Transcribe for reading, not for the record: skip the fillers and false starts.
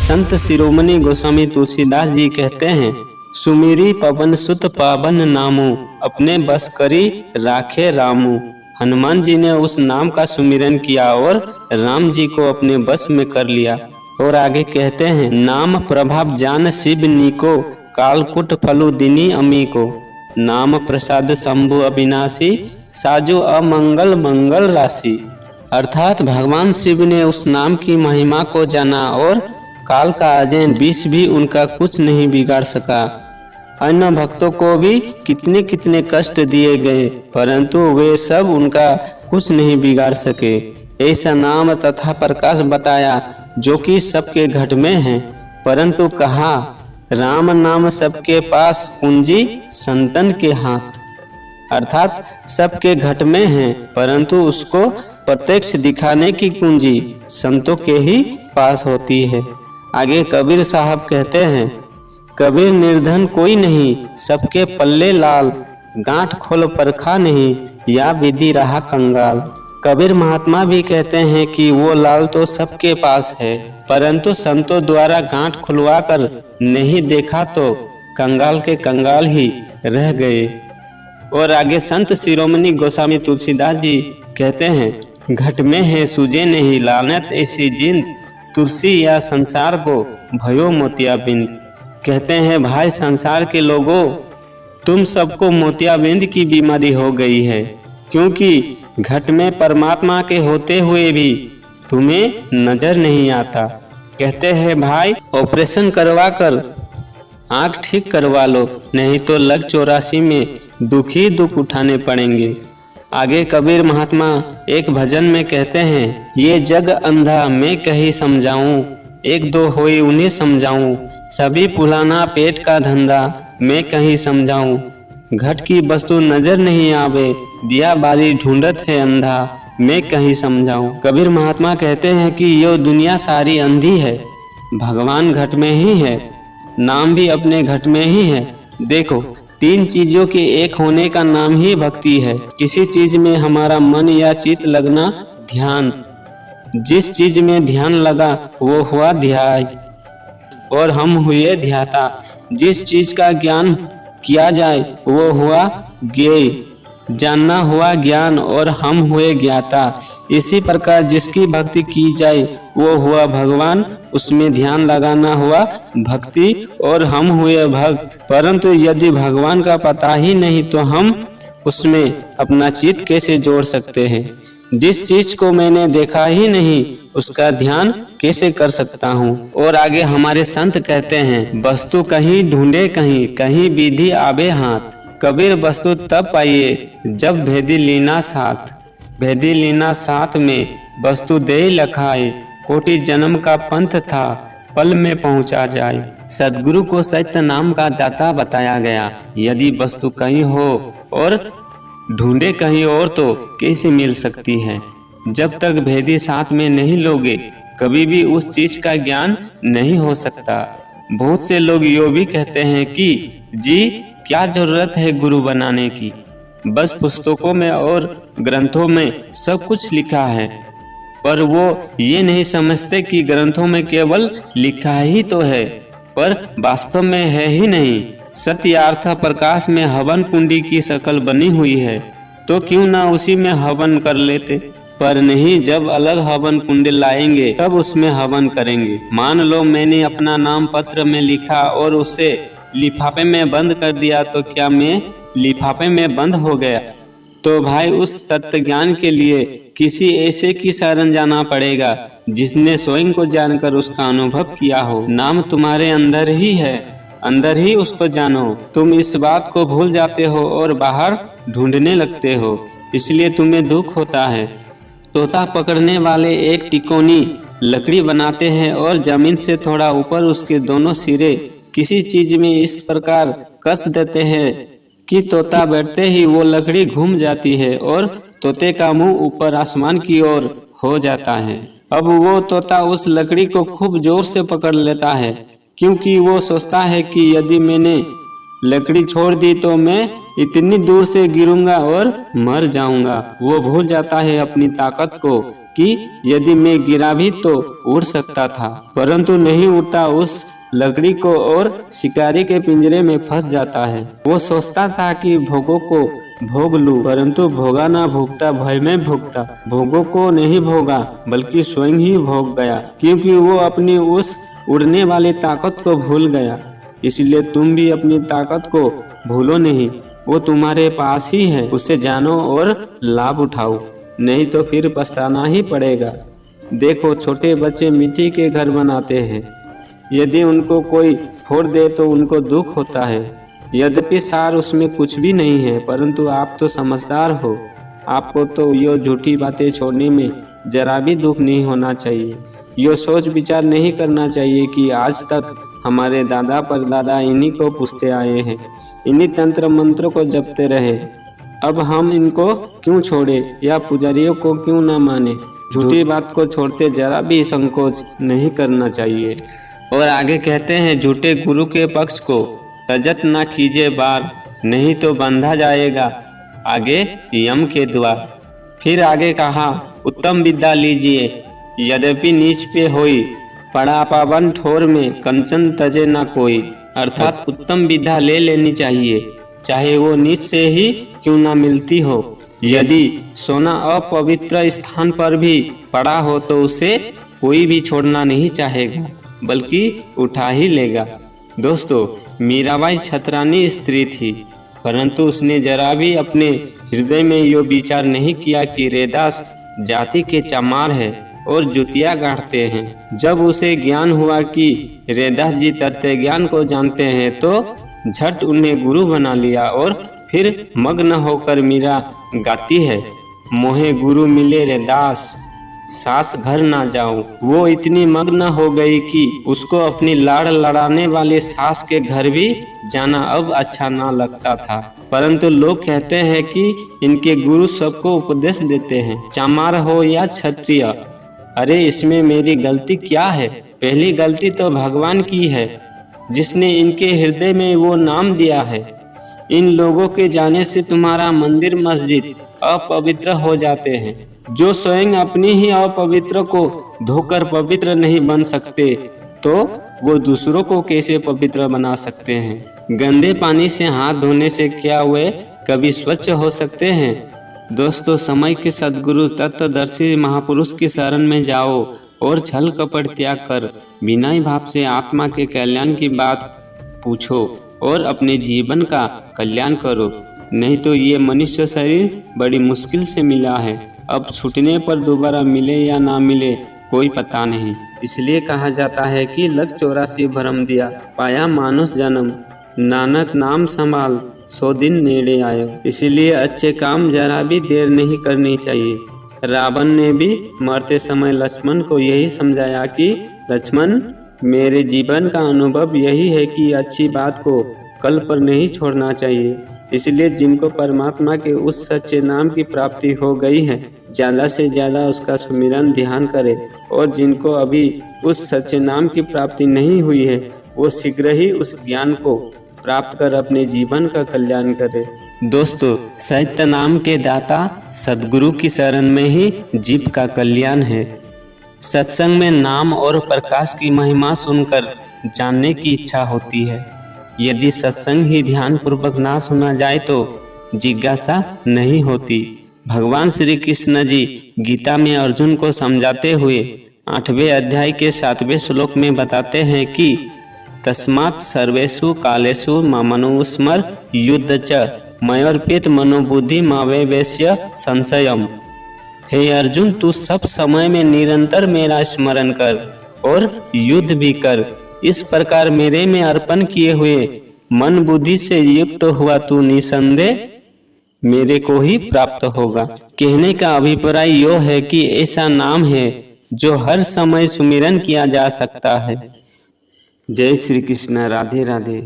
संत शिरोमणि गोस्वामी तुलसीदास जी कहते हैं, सुमिरी पवन सुत पावन नामो, अपने बस करी राखे रामू। हनुमान जी ने उस नाम का सुमिरन किया और राम जी को अपने बस में कर लिया। और आगे कहते हैं, नाम प्रभाव जान शिव नीको, कालकुट फलु दिनी अमी को। नाम प्रसाद शंभु अविनाशी, साजो अमंगल मंगल राशि। अर्थात भगवान शिव ने उस नाम की महिमा को जाना और काल का अजय विष भी उनका कुछ नहीं बिगाड़ सका। अन्य भक्तों को भी कितने कितने कष्ट दिए गए, परंतु वे सब उनका कुछ नहीं बिगाड़ सके। ऐसा नाम तथा प्रकाश बताया जो कि सबके घट में है, परंतु कहा राम नाम सबके पास, कुंजी संतन के हाथ। अर्थात सबके घट में है, परंतु उसको प्रत्यक्ष दिखाने की कुंजी संतों के ही पास होती है। आगे कबीर साहब कहते हैं, कबीर निर्धन कोई नहीं, सबके पल्ले लाल, गांठ खोल परखा नहीं, या विधि रहा कंगाल। कबीर महात्मा भी कहते हैं कि वो लाल तो सबके पास है, परंतु संतों द्वारा गांठ खुलवा कर नहीं देखा तो कंगाल के कंगाल ही रह गए। और आगे संत शिरोमणि गोस्वामी तुलसीदास जी कहते हैं, घट में है सूझे नहीं, लानत ऐसी जिंद, तुलसी या संसार को भयो मोतियाबिंद। कहते हैं, भाई संसार के लोगों, तुम सबको मोतियाबिंद की बीमारी हो गई है, क्योंकि घट में परमात्मा के होते हुए भी तुम्हें नजर नहीं आता। कहते हैं, भाई ऑपरेशन करवा कर आँख ठीक करवा लो, नहीं तो लग 84 में दुख ही दुख उठाने पड़ेंगे। आगे कबीर महात्मा एक भजन में कहते हैं, ये जग अंधा मैं कहीं समझाऊं, एक दो होई उन्हें समझाऊं, सभी पुलाना पेट का धंधा मैं कहीं समझाऊं। घट की वस्तु नजर नहीं आवे, दिया बारी ढूंढत है अंधा मैं कहीं समझाऊं। कबीर महात्मा कहते हैं कि ये दुनिया सारी अंधी है, भगवान घट में ही है, नाम भी अपने घट में ही है। देखो, तीन चीजों के एक होने का नाम ही भक्ति है। किसी चीज में हमारा मन या चित्त लगना, ध्यान। जिस चीज में ध्यान लगा वो हुआ ध्याय और हम हुए ध्याता। जिस चीज का ज्ञान किया जाए वो हुआ ज्ञेय, जानना हुआ ज्ञान और हम हुए ज्ञाता। इसी प्रकार जिसकी भक्ति की जाए वो हुआ भगवान, उसमें ध्यान लगाना हुआ भक्ति और हम हुए भक्त। परंतु यदि भगवान का पता ही नहीं तो हम उसमें अपना चित्त कैसे जोड़ सकते हैं। जिस चीज को मैंने देखा ही नहीं उसका ध्यान कैसे कर सकता हूँ। और आगे हमारे संत कहते हैं, वस्तु कहीं ढूंढे कहीं, कहीं विधि आवे हाथ। कबीर वस्तु तब पाइए जब भेदी लीना साथ, भेदी लीना साथ में वस्तु दे लखाए, कोटि जन्म का पंथ था पल में पहुंचा जाए। सदगुरु को सत्य नाम का दाता बताया गया। यदि वस्तु कहीं हो और ढूंढे कहीं और तो कैसे मिल सकती है। जब तक भेदी साथ में नहीं लोगे कभी भी उस चीज का ज्ञान नहीं हो सकता। बहुत से लोग यो भी कहते हैं कि जी क्या जरूरत है गुरु बनाने की, बस पुस्तकों में और ग्रंथों में सब कुछ लिखा है। पर वो ये नहीं समझते कि ग्रंथों में केवल लिखा ही तो है, पर वास्तव में है ही नहीं। सत्यार्थ प्रकाश में हवन कुंडी की शक्ल बनी हुई है, तो क्यों ना उसी में हवन कर लेते। पर नहीं, जब अलग हवन कुंड लाएंगे तब उसमें हवन करेंगे। मान लो मैंने अपना नाम पत्र में लिखा और उसे लिफाफे में बंद कर दिया, तो क्या मैं लिफाफे में बंद हो गया? तो भाई उस तत्व ज्ञान के लिए किसी ऐसे की शरण जाना पड़ेगा जिसने स्वयं को जानकर उसका अनुभव किया हो। नाम तुम्हारे अंदर ही है, अंदर ही उसको जानो। तुम इस बात को भूल जाते हो और बाहर ढूंढने लगते हो, इसलिए तुम्हें दुख होता है। तोता पकड़ने वाले एक टिकोनी लकड़ी बनाते हैं और जमीन से थोड़ा ऊपर उसके दोनों सिरे किसी चीज में इस प्रकार कस देते हैं कि तोता बैठते ही वो लकड़ी घूम जाती है और तोते का मुंह ऊपर आसमान की ओर हो जाता है। अब वो तोता उस लकड़ी को खूब जोर से पकड़ लेता है, क्योंकि वो सोचता है कि यदि मैंने लकड़ी छोड़ दी तो मैं इतनी दूर से गिरूंगा और मर जाऊंगा। वो भूल जाता है अपनी ताकत को कि यदि मैं गिरा भी तो उड़ सकता था, परंतु नहीं उड़ता उस लकड़ी को और शिकारी के पिंजरे में फंस जाता है। वो सोचता था कि भोगों को भोग लूं, परंतु भोगा ना भोगता भय में भोगता। भोगों को नहीं भोगा बल्कि स्वयं ही भोग गया, क्योंकि वो अपनी उस उड़ने वाली ताकत को भूल गया। इसलिए तुम भी अपनी ताकत को भूलो नहीं, वो तुम्हारे पास ही है, उसे जानो और लाभ उठाओ, नहीं तो फिर पछताना ही पड़ेगा। देखो, छोटे बच्चे मिट्टी के घर बनाते हैं, यदि उनको कोई फोड़ दे तो उनको दुख होता है। यद्यपि सार उसमें कुछ भी नहीं है, परंतु आप तो समझदार हो, आपको तो ये झूठी बातें छोड़ने में जरा भी दुख नहीं होना चाहिए। ये सोच विचार नहीं करना चाहिए कि आज तक हमारे दादा परदादा इन्हीं को पूछते आए हैं, इन्हीं तंत्र मंत्र को जपते रहे, अब हम इनको क्यों छोड़े या पुजारियों को क्यों ना माने। झूठी बात को छोड़ते जरा भी संकोच नहीं करना चाहिए। और आगे कहते हैं, झूठे गुरु के पक्ष को तजत ना कीजिए बार, नहीं तो बंधा जाएगा आगे यम के द्वार। फिर आगे कहा, उत्तम विद्या लीजिए यद्यपि नीच पे होई, पड़ा पावन ठोर में कंचन तजे ना कोई। अर्थात उत्तम विद्या ले लेनी चाहिए, चाहे वो नीच से ही क्यों ना मिलती हो। यदि सोना अपवित्र स्थान पर भी पड़ा हो तो उसे कोई भी छोड़ना नहीं चाहेगा, बल्कि उठा ही लेगा। दोस्तों, मीराबाई छतरानी स्त्री थी, परंतु उसने जरा भी अपने हृदय में यो विचार नहीं किया कि रैदास जाति के चमार है और जुतिया गाड़ते हैं। जब उसे ज्ञान हुआ कि रैदास जी तत्व ज्ञान को जानते हैं तो झट उन्हें गुरु बना लिया और फिर मग्न होकर मीरा गाती है, मोहे गुरु मिले रैदास सास घर ना जाऊं। वो इतनी मग्न हो गई कि उसको अपनी लाड़ लड़ाने वाले सास के घर भी जाना अब अच्छा ना लगता था। परंतु लोग कहते हैं कि इनके गुरु सबको उपदेश देते हैं, चामार हो या क्षत्रिय। अरे इसमें मेरी गलती क्या है? पहली गलती तो भगवान की है, जिसने इनके हृदय में वो नाम दिया है। इन लोगों के जाने से तुम्हारा मंदिर मस्जिद अपवित्र हो जाते हैं। जो स्वयं अपनी ही अपवित्र को धोकर पवित्र नहीं बन सकते, तो वो दूसरों को कैसे पवित्र बना सकते हैं? गंदे पानी से हाथ धोने से क्या वे कभी स्वच्छ हो सकते हैं? दोस्तों, समय के सद्गुरु तत्वदर्शी महापुरुष की शरण में जाओ और छल कपट त्याग कर विनय भाव से आत्मा के कल्याण की बात पूछो और अपने जीवन का कल्याण करो। नहीं तो ये मनुष्य शरीर बड़ी मुश्किल से मिला है, अब छूटने पर दोबारा मिले या ना मिले कोई पता नहीं। इसलिए कहा जाता है कि लख 84 भरम दिया, पाया मानुष जन्म, नानक नाम संभाल 100 दिन नेड़े आयो। इसलिए अच्छे काम जरा भी देर नहीं करनी चाहिए। रावण ने भी मरते समय लक्ष्मण को यही समझाया कि लक्ष्मण, मेरे जीवन का अनुभव यही है कि अच्छी बात को कल पर नहीं छोड़ना चाहिए। इसलिए जिनको परमात्मा के उस सच्चे नाम की प्राप्ति हो गई है, ज़्यादा से ज़्यादा उसका सुमिरन ध्यान करें, और जिनको अभी उस सच्चे नाम की प्राप्ति नहीं हुई है, वो शीघ्र ही उस ज्ञान को प्राप्त कर अपने जीवन का कल्याण करें। दोस्तों, सत्य नाम के दाता सद्गुरु की शरण में ही जीव का कल्याण है। सत्संग में नाम और प्रकाश की महिमा सुनकर जानने की इच्छा होती है। यदि सत्संग ही ध्यान पूर्वक ना सुना जाए तो जिज्ञासा नहीं होती। भगवान श्री कृष्ण जी गीता में अर्जुन को समझाते हुए 8वें अध्याय के 7वें श्लोक में बताते हैं कि तस्मात् सर्वेषु कालेषु ममनुस्मर युद्ध च मयोर्पित मनोबुद्धि मावेवेश्य संशयम। हे अर्जुन, तू सब समय में निरंतर मेरा स्मरण कर और युद्ध भी कर। इस प्रकार मेरे में अर्पण किए हुए मन बुद्धि से युक्त हुआ तू निसंदेह मेरे को ही प्राप्त होगा। कहने का अभिप्राय यो है कि ऐसा नाम है जो हर समय सुमिरन किया जा सकता है। जय श्री कृष्ण। राधे राधे।